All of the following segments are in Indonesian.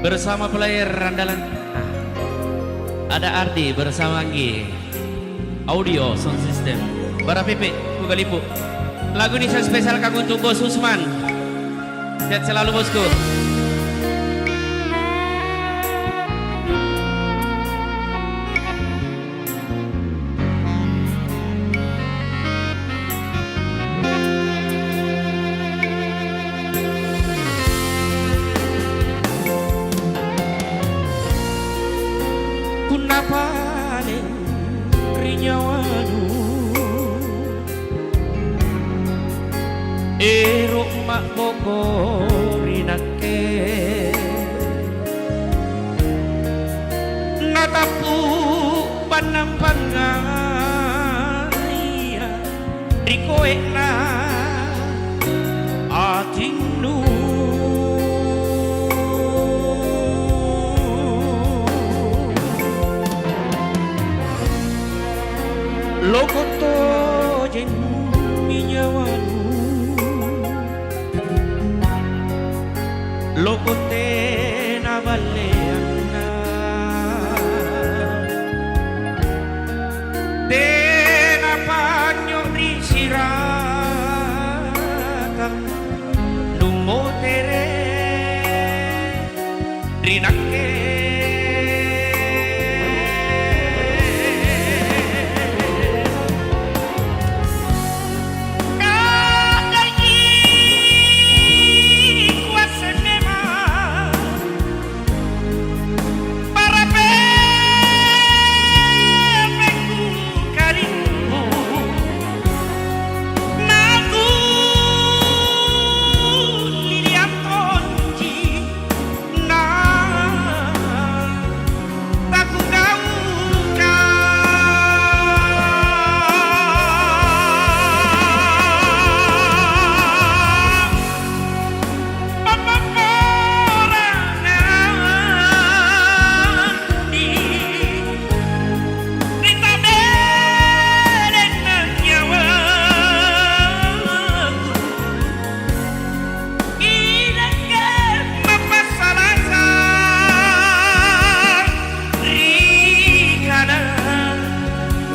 bersama player andalan. Ada Ardi bersama Anggi. Audio sound system. Bara Pipi, Kugalipu. Lagu ini spesial kang untuk Bos Usman. Sehat selalu bosku. Kunapane rinyawanu erok mak boko rinake natapu panampangaya rikoekna atinu lokoto jen minyawanu lokote na baleana de na panyo risirata numotere rinake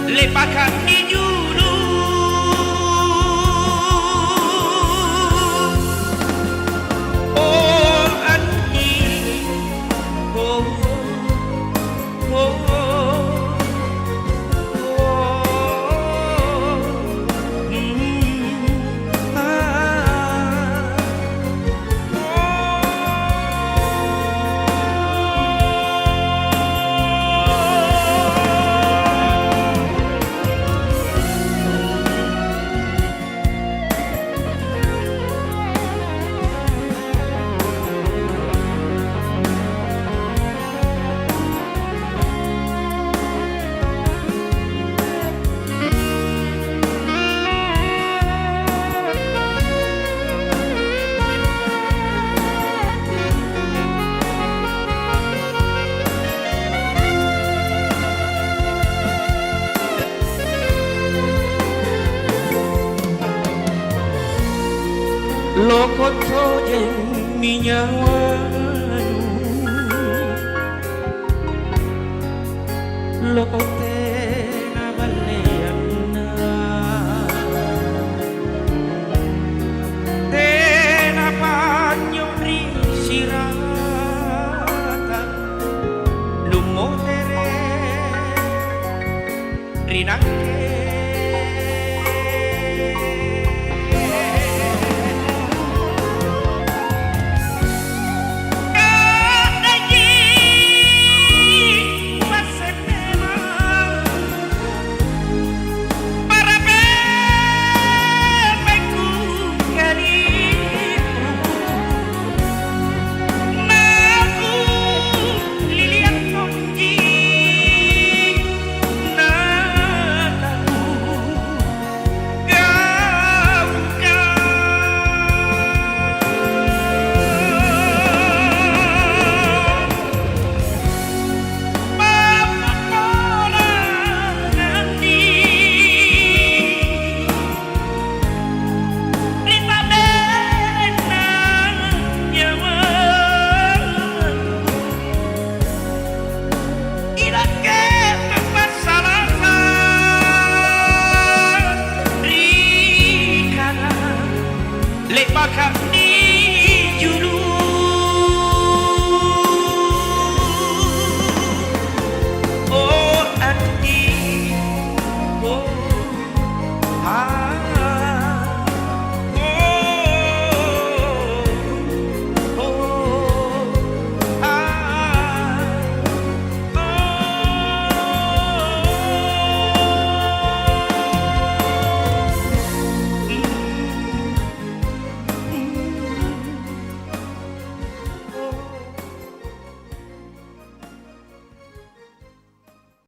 lepakan di julu oh Andi oh oh lokoto jen minyawanu lokote na baleana tena panyo risirata lumotere rinake bakar